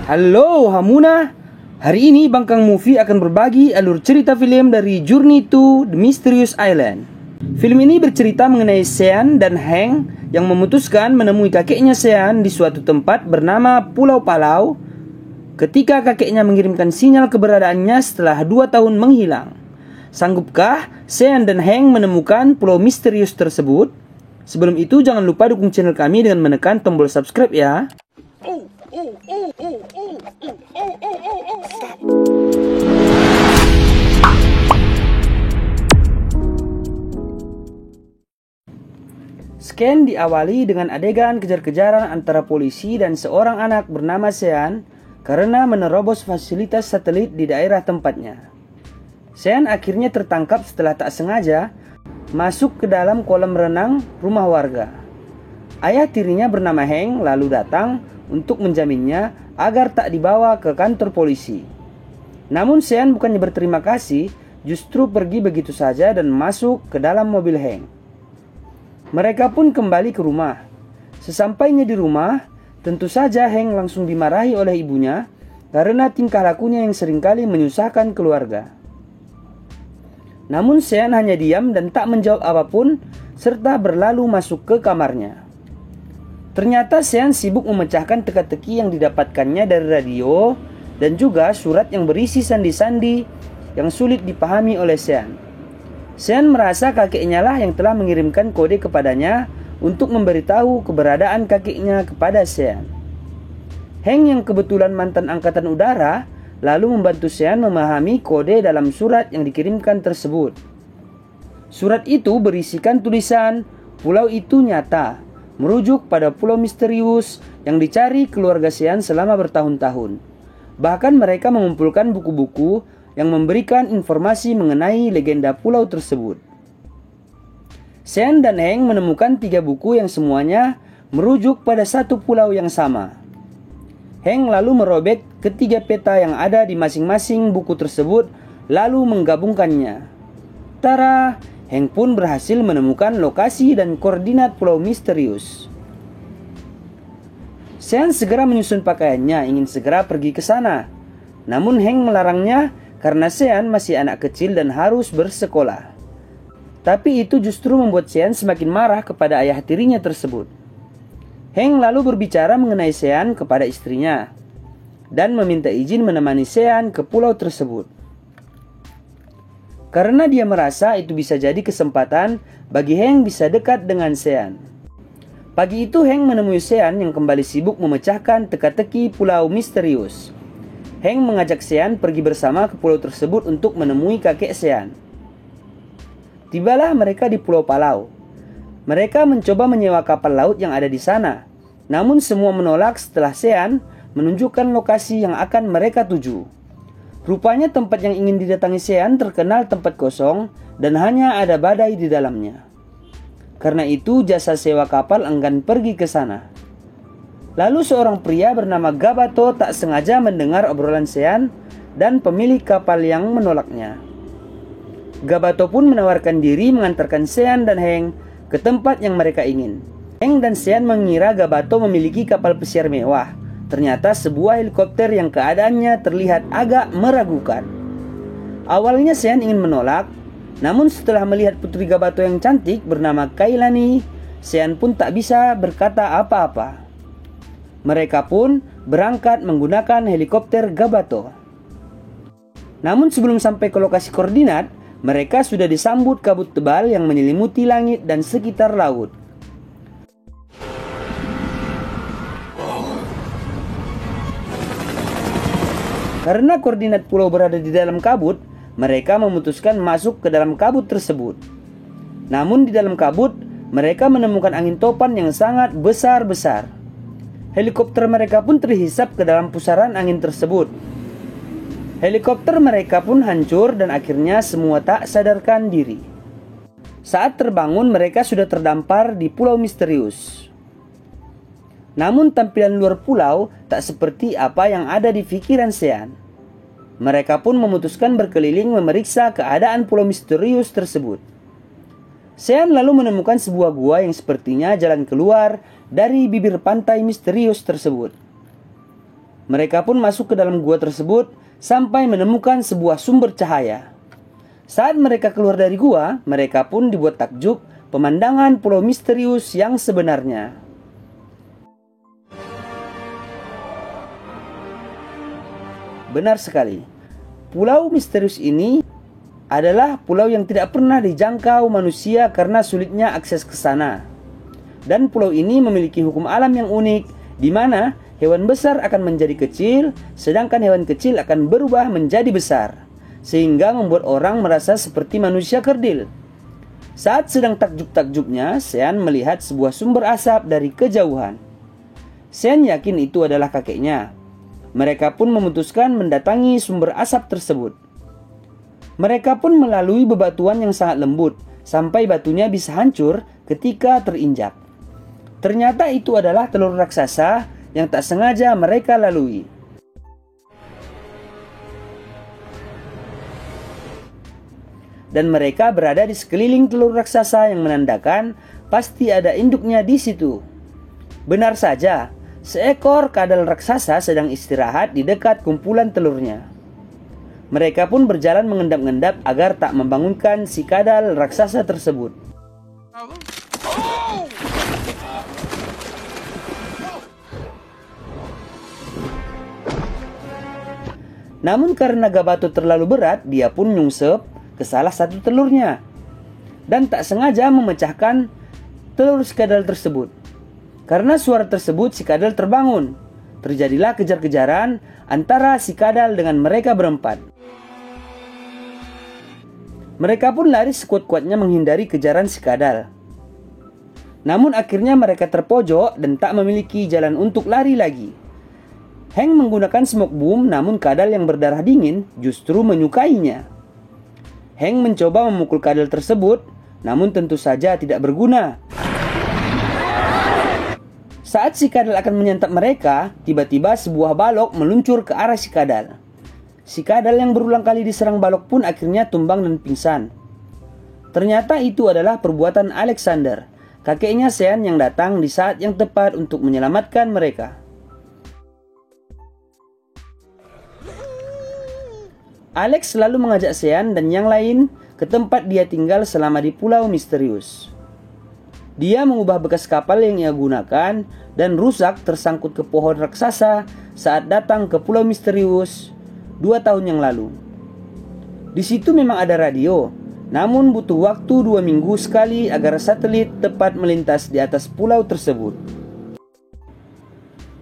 Halo Hamuna, hari ini Bangkang Movie akan berbagi alur cerita film dari Journey to the Mysterious Island. Film ini bercerita mengenai Sean dan Hank yang memutuskan menemui kakeknya Sean di suatu tempat bernama Pulau Palau ketika kakeknya mengirimkan sinyal keberadaannya setelah 2 tahun menghilang. Sanggupkah Sean dan Hank menemukan pulau misterius tersebut? Sebelum itu jangan lupa dukung channel kami dengan menekan tombol subscribe ya. Scan diawali dengan adegan kejar-kejaran antara polisi dan seorang anak bernama Sean karena menerobos fasilitas satelit di daerah tempatnya. Sean akhirnya tertangkap setelah tak sengaja masuk ke dalam kolam renang rumah warga. Ayah tirinya bernama Hank lalu datang untuk menjaminnya agar tak dibawa ke kantor polisi. Namun Sean bukannya berterima kasih, justru pergi begitu saja dan masuk ke dalam mobil Hank. Mereka pun kembali ke rumah. Sesampainya di rumah, tentu saja Hank langsung dimarahi oleh ibunya karena tingkah lakunya yang seringkali menyusahkan keluarga. Namun Sean hanya diam dan tak menjawab apapun serta berlalu masuk ke kamarnya. Ternyata Sean sibuk memecahkan teka-teki yang didapatkannya dari radio dan juga surat yang berisi sandi-sandi yang sulit dipahami oleh Sean. Sean merasa kakeknya lah yang telah mengirimkan kode kepadanya untuk memberitahu keberadaan kakeknya kepada Sean. Hank yang kebetulan mantan angkatan udara lalu membantu Sean memahami kode dalam surat yang dikirimkan tersebut. Surat itu berisikan tulisan pulau itu nyata, merujuk pada pulau misterius yang dicari keluarga Sean selama bertahun-tahun. Bahkan mereka mengumpulkan buku-buku yang memberikan informasi mengenai legenda pulau tersebut. Sean dan Hank menemukan 3 buku yang semuanya merujuk pada satu pulau yang sama. Hank lalu merobek ketiga peta yang ada di masing-masing buku tersebut lalu menggabungkannya. Tara, Hank pun berhasil menemukan lokasi dan koordinat pulau misterius. Sean segera menyusun pakaiannya ingin segera pergi ke sana. Namun Hank melarangnya karena Sean masih anak kecil dan harus bersekolah. Tapi itu justru membuat Sean semakin marah kepada ayah tirinya tersebut. Hank lalu berbicara mengenai Sean kepada istrinya dan meminta izin menemani Sean ke pulau tersebut. Karena dia merasa itu bisa jadi kesempatan bagi Hank bisa dekat dengan Sean. Pagi itu Hank menemui Sean yang kembali sibuk memecahkan teka-teki pulau misterius. Hank mengajak Sean pergi bersama ke pulau tersebut untuk menemui kakek Sean. Tibalah mereka di Pulau Palau. Mereka mencoba menyewa kapal laut yang ada di sana. Namun semua menolak setelah Sean menunjukkan lokasi yang akan mereka tuju. Rupanya tempat yang ingin didatangi Sean terkenal tempat kosong dan hanya ada badai di dalamnya. Karena itu jasa sewa kapal enggan pergi ke sana. Lalu seorang pria bernama Gabato tak sengaja mendengar obrolan Sean dan pemilik kapal yang menolaknya. Gabato pun menawarkan diri mengantarkan Sean dan Hank ke tempat yang mereka ingin. Hank dan Sean mengira Gabato memiliki kapal pesiar mewah. Ternyata sebuah helikopter yang keadaannya terlihat agak meragukan. Awalnya Sean ingin menolak, namun setelah melihat putri Gabato yang cantik bernama Kailani, Sean pun tak bisa berkata apa-apa. Mereka pun berangkat menggunakan helikopter Gabato. Namun sebelum sampai ke lokasi koordinat, mereka sudah disambut kabut tebal yang menyelimuti langit dan sekitar laut. Karena koordinat pulau berada di dalam kabut, mereka memutuskan masuk ke dalam kabut tersebut. Namun di dalam kabut, mereka menemukan angin topan yang sangat besar-besar. Helikopter mereka pun terhisap ke dalam pusaran angin tersebut. Helikopter mereka pun hancur dan akhirnya semua tak sadarkan diri. Saat terbangun mereka sudah terdampar di pulau misterius. Namun tampilan luar pulau tak seperti apa yang ada di pikiran Sean. Mereka pun memutuskan berkeliling memeriksa keadaan pulau misterius tersebut. Sean lalu menemukan sebuah gua yang sepertinya jalan keluar dari bibir pantai misterius tersebut. Mereka pun masuk ke dalam gua tersebut sampai menemukan sebuah sumber cahaya. Saat mereka keluar dari gua, mereka pun dibuat takjub pemandangan pulau misterius yang sebenarnya. Benar sekali, pulau misterius ini adalah pulau yang tidak pernah dijangkau manusia karena sulitnya akses ke sana. Dan pulau ini memiliki hukum alam yang unik, di mana hewan besar akan menjadi kecil, sedangkan hewan kecil akan berubah menjadi besar, sehingga membuat orang merasa seperti manusia kerdil. Saat sedang takjub-takjubnya, Sean melihat sebuah sumber asap dari kejauhan. Sean yakin itu adalah kakeknya. Mereka pun memutuskan mendatangi sumber asap tersebut. Mereka pun melalui bebatuan yang sangat lembut, sampai batunya bisa hancur ketika terinjak. Ternyata itu adalah telur raksasa yang tak sengaja mereka lalui. Dan mereka berada di sekeliling telur raksasa yang menandakan pasti ada induknya di situ. Benar saja, seekor kadal raksasa sedang istirahat di dekat kumpulan telurnya. Mereka pun berjalan mengendap-endap agar tak membangunkan si kadal raksasa tersebut. Namun karena Gabato terlalu berat, dia pun nyungsep ke salah satu telurnya dan tak sengaja memecahkan telur si kadal tersebut. Karena suara tersebut, si kadal terbangun. Terjadilah kejar-kejaran antara si kadal dengan mereka berempat. Mereka pun lari sekuat-kuatnya menghindari kejaran si kadal. Namun akhirnya mereka terpojok dan tak memiliki jalan untuk lari lagi. Hank menggunakan smoke bomb, namun kadal yang berdarah dingin justru menyukainya. Hank mencoba memukul kadal tersebut, namun tentu saja tidak berguna. Saat si kadal akan menyantap mereka, tiba-tiba sebuah balok meluncur ke arah si kadal. Si kadal yang berulang kali diserang balok pun akhirnya tumbang dan pingsan. Ternyata itu adalah perbuatan Alexander, kakeknya Sean yang datang di saat yang tepat untuk menyelamatkan mereka. Alex selalu mengajak Sean dan yang lain ke tempat dia tinggal selama di Pulau Misterius. Dia mengubah bekas kapal yang ia gunakan dan rusak tersangkut ke pohon raksasa saat datang ke Pulau Misterius 2 tahun yang lalu. Di situ memang ada radio, namun butuh waktu 2 minggu sekali agar satelit tepat melintas di atas pulau tersebut.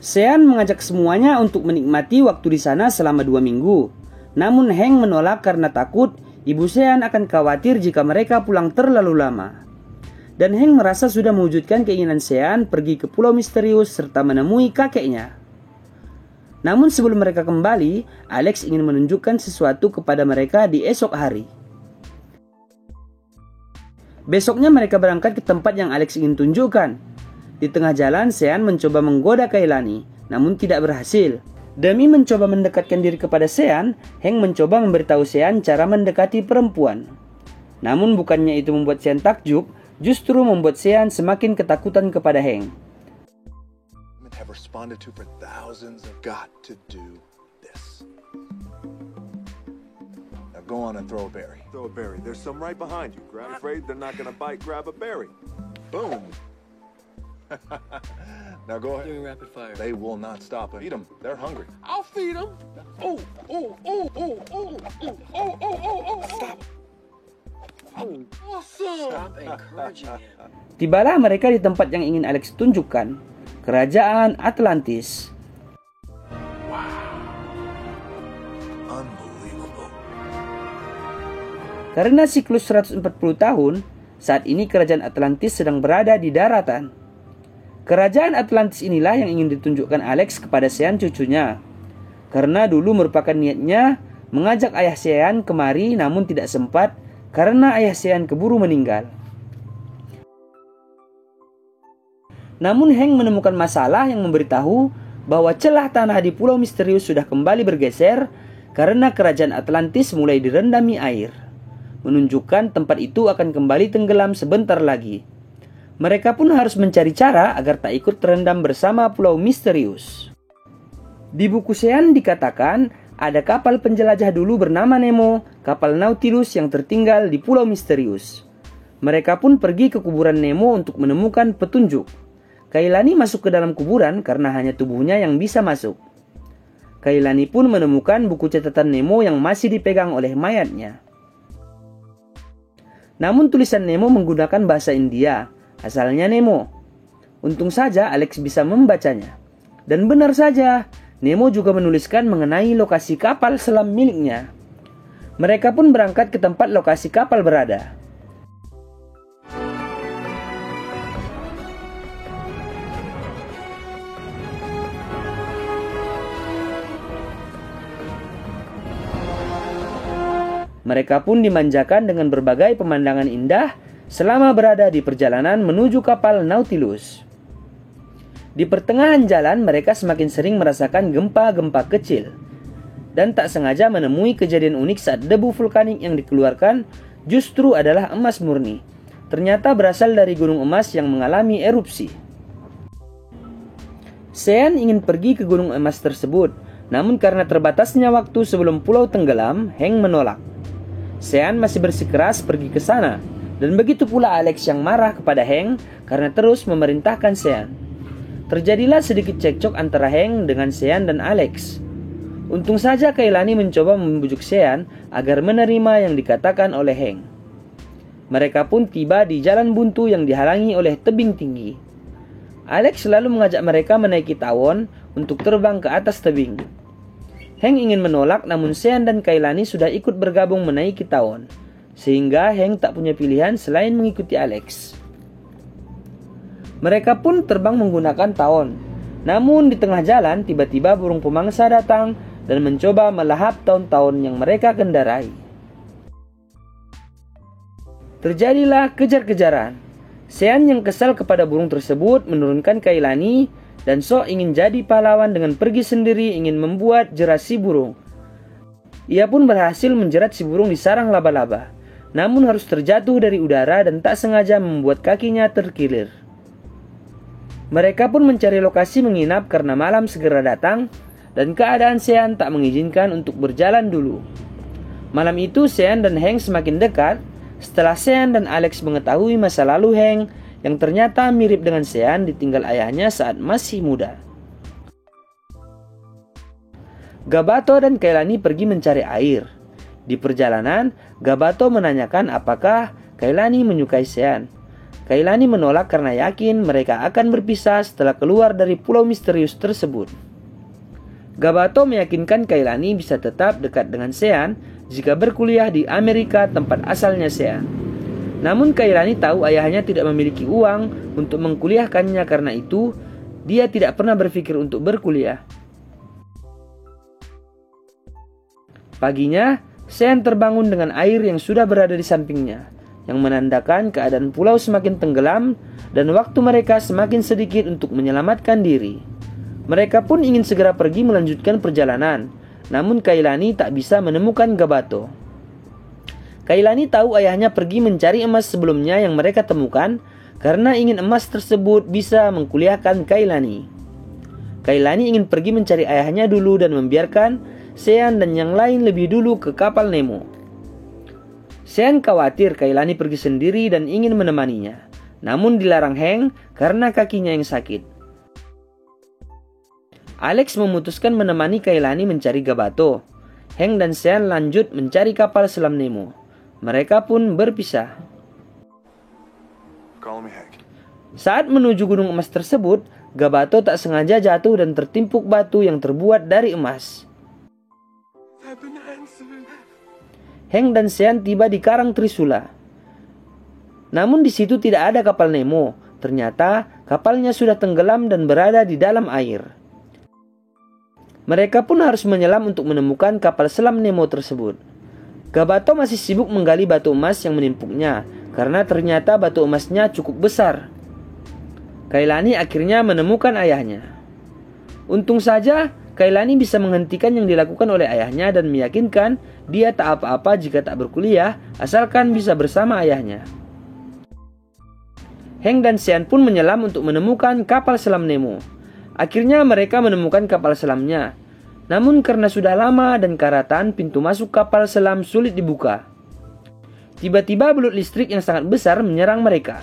Sean mengajak semuanya untuk menikmati waktu di sana selama 2 minggu. Namun Hank menolak karena takut ibu Sean akan khawatir jika mereka pulang terlalu lama. Dan Hank merasa sudah mewujudkan keinginan Sean pergi ke Pulau Misterius serta menemui kakeknya. Namun sebelum mereka kembali, Alex ingin menunjukkan sesuatu kepada mereka di esok hari. Besoknya mereka berangkat ke tempat yang Alex ingin tunjukkan. Di tengah jalan, Sean mencoba menggoda Kailani, namun tidak berhasil. Demi mencoba mendekatkan diri kepada Sean, Hank mencoba memberitahu Sean cara mendekati perempuan. Namun bukannya itu membuat Sean takjub, justru membuat Sean semakin ketakutan kepada Hank. Go on and throw a berry. Throw a berry. There's some right behind you. Grab. Afraid they're not gonna bite. Grab a berry. Boom. Now go ahead. Doing rapid fire. They will not stop. Feed them. They're hungry. I'll feed them. Oh, oh, oh, oh, oh, oh, oh, oh, oh, oh. Stop. Oh, awesome. Stop encouraging him. Tibalah mereka di tempat yang ingin Alex tunjukkan, Kerajaan Atlantis. Karena siklus 140 tahun, saat ini Kerajaan Atlantis sedang berada di daratan. Kerajaan Atlantis inilah yang ingin ditunjukkan Alex kepada Sean cucunya. Karena dulu merupakan niatnya mengajak ayah Sean kemari, namun tidak sempat karena ayah Sean keburu meninggal. Namun Hank menemukan masalah yang memberitahu bahwa celah tanah di Pulau Misterius sudah kembali bergeser karena Kerajaan Atlantis mulai direndami air, menunjukkan tempat itu akan kembali tenggelam sebentar lagi. Mereka pun harus mencari cara agar tak ikut terendam bersama Pulau Misterius. Di buku Sean dikatakan ada kapal penjelajah dulu bernama Nemo, kapal Nautilus yang tertinggal di Pulau Misterius. Mereka pun pergi ke kuburan Nemo untuk menemukan petunjuk. Kailani masuk ke dalam kuburan karena hanya tubuhnya yang bisa masuk. Kailani pun menemukan buku catatan Nemo yang masih dipegang oleh mayatnya. Namun tulisan Nemo menggunakan bahasa India, asalnya Nemo. Untung saja Alex bisa membacanya. Dan benar saja, Nemo juga menuliskan mengenai lokasi kapal selam miliknya. Mereka pun berangkat ke tempat lokasi kapal berada. Mereka pun dimanjakan dengan berbagai pemandangan indah selama berada di perjalanan menuju kapal Nautilus. Di pertengahan jalan mereka semakin sering merasakan gempa-gempa kecil dan tak sengaja menemui kejadian unik saat debu vulkanik yang dikeluarkan justru adalah emas murni. Ternyata berasal dari gunung emas yang mengalami erupsi. Sean ingin pergi ke gunung emas tersebut, namun karena terbatasnya waktu sebelum pulau tenggelam, Hank menolak. Sean masih bersikeras pergi ke sana, dan begitu pula Alex yang marah kepada Hank karena terus memerintahkan Sean. Terjadilah sedikit cekcok antara Hank dengan Sean dan Alex. Untung saja Kailani mencoba membujuk Sean agar menerima yang dikatakan oleh Hank. Mereka pun tiba di jalan buntu yang dihalangi oleh tebing tinggi. Alex selalu mengajak mereka menaiki tawon untuk terbang ke atas tebing. Hank ingin menolak, namun Sean dan Kailani sudah ikut bergabung menaiki tawon, sehingga Hank tak punya pilihan selain mengikuti Alex. Mereka pun terbang menggunakan tawon. Namun di tengah jalan tiba-tiba burung pemangsa datang dan mencoba melahap tawon-tawon yang mereka kendarai. Terjadilah kejar-kejaran. Sean yang kesal kepada burung tersebut menurunkan Kailani dan sok ingin jadi pahlawan dengan pergi sendiri ingin membuat jerat si burung. Ia pun berhasil menjerat si burung di sarang laba-laba, namun harus terjatuh dari udara dan tak sengaja membuat kakinya terkilir. Mereka pun mencari lokasi menginap karena malam segera datang dan keadaan Sean tak mengizinkan untuk berjalan dulu. Malam itu Sean dan Hank semakin dekat setelah Sean dan Alex mengetahui masa lalu Hank yang ternyata mirip dengan Sean ditinggal ayahnya saat masih muda. Gabato dan Kailani pergi mencari air. Di perjalanan, Gabato menanyakan apakah Kailani menyukai Sean. Kailani menolak karena yakin mereka akan berpisah setelah keluar dari pulau misterius tersebut. Gabato meyakinkan Kailani bisa tetap dekat dengan Sean jika berkuliah di Amerika tempat asalnya Sean. Namun Kailani tahu ayahnya tidak memiliki uang untuk mengkuliahkannya, karena itu dia tidak pernah berpikir untuk berkuliah. Paginya, Sean terbangun dengan air yang sudah berada di sampingnya, yang menandakan keadaan pulau semakin tenggelam dan waktu mereka semakin sedikit untuk menyelamatkan diri. Mereka pun ingin segera pergi melanjutkan perjalanan, namun Kailani tak bisa menemukan Gabato. Kailani tahu ayahnya pergi mencari emas sebelumnya yang mereka temukan karena ingin emas tersebut bisa mengkuliahkan Kailani. Kailani ingin pergi mencari ayahnya dulu dan membiarkan Sean dan yang lain lebih dulu ke kapal Nemo. Sean khawatir Kailani pergi sendiri dan ingin menemaninya, namun dilarang Hank karena kakinya yang sakit. Alex memutuskan menemani Kailani mencari Gabato. Hank dan Sean lanjut mencari kapal selam Nemo. Mereka pun berpisah. Call me Hank. Saat menuju gunung emas tersebut, Gabato tak sengaja jatuh dan tertimpuk batu yang terbuat dari emas. Hank dan Sean tiba di karang Trisula. Namun di situ tidak ada kapal Nemo. Ternyata kapalnya sudah tenggelam dan berada di dalam air. Mereka pun harus menyelam untuk menemukan kapal selam Nemo tersebut. Gabato masih sibuk menggali batu emas yang menimpuknya, karena ternyata batu emasnya cukup besar. Kailani akhirnya menemukan ayahnya. Untung saja Kailani bisa menghentikan yang dilakukan oleh ayahnya dan meyakinkan dia tak apa-apa jika tak berkuliah, asalkan bisa bersama ayahnya. Hank dan Sean pun menyelam untuk menemukan kapal selam Nemo. Akhirnya mereka menemukan kapal selamnya, Namun karena sudah lama dan karatan, pintu masuk kapal selam sulit dibuka. Tiba-tiba belut listrik yang sangat besar menyerang mereka.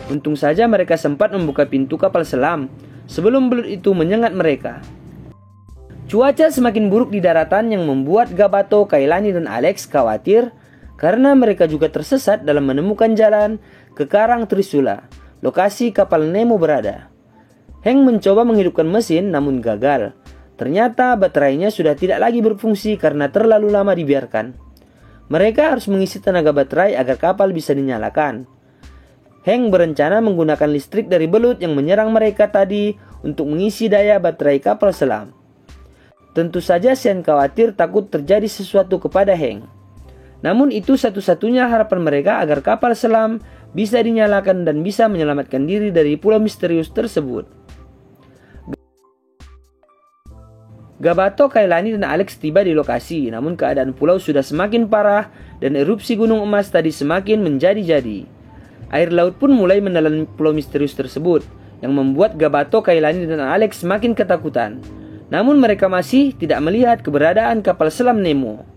Untung saja mereka sempat membuka pintu kapal selam sebelum belut itu menyengat mereka. Cuaca semakin buruk di daratan yang membuat Gabato, Kailani, dan Alex khawatir karena mereka juga tersesat dalam menemukan jalan ke Karang Trisula, lokasi kapal Nemo berada. Hank mencoba menghidupkan mesin namun gagal. Ternyata baterainya sudah tidak lagi berfungsi karena terlalu lama dibiarkan. Mereka harus mengisi tenaga baterai agar kapal bisa dinyalakan. Hank berencana menggunakan listrik dari belut yang menyerang mereka tadi untuk mengisi daya baterai kapal selam. Tentu saja Sean khawatir takut terjadi sesuatu kepada Hank. Namun itu satu-satunya harapan mereka agar kapal selam bisa dinyalakan dan bisa menyelamatkan diri dari pulau misterius tersebut. Gabato, Kailani, dan Alex tiba di lokasi, namun keadaan pulau sudah semakin parah dan erupsi gunung emas tadi semakin menjadi-jadi. Air laut pun mulai menelan pulau misterius tersebut, yang membuat Gabato, Kailani, dan Alex semakin ketakutan. Namun mereka masih tidak melihat keberadaan kapal selam Nemo.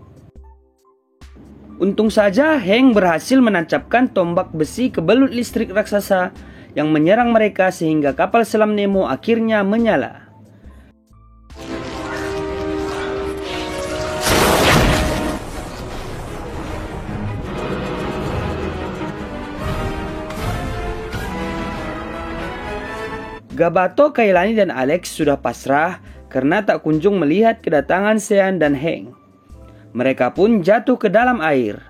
Untung saja Hank berhasil menancapkan tombak besi ke belut listrik raksasa yang menyerang mereka sehingga kapal selam Nemo akhirnya menyala. Gabato, Kailani, dan Alex sudah pasrah karena tak kunjung melihat kedatangan Sean dan Hank. Mereka pun jatuh ke dalam air.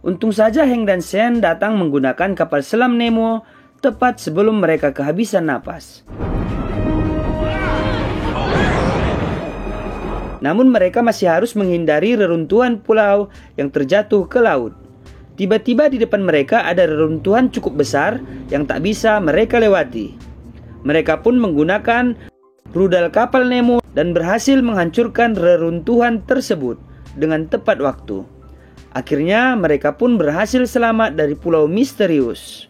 Untung saja Hank dan Sean datang menggunakan kapal selam Nemo tepat sebelum mereka kehabisan napas. Namun mereka masih harus menghindari reruntuhan pulau yang terjatuh ke laut. Tiba-tiba di depan mereka ada reruntuhan cukup besar yang tak bisa mereka lewati. Mereka pun menggunakan rudal kapal Nemo dan berhasil menghancurkan reruntuhan tersebut dengan tepat waktu. Akhirnya mereka pun berhasil selamat dari pulau misterius.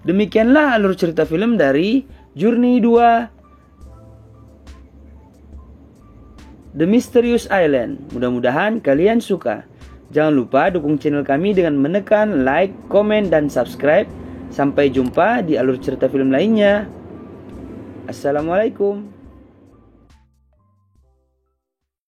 Demikianlah alur cerita film dari Journey 2 The Mysterious Island. Mudah-mudahan kalian suka. Jangan lupa dukung channel kami dengan menekan like, komen, dan subscribe. Sampai jumpa di alur cerita film lainnya. Assalamualaikum.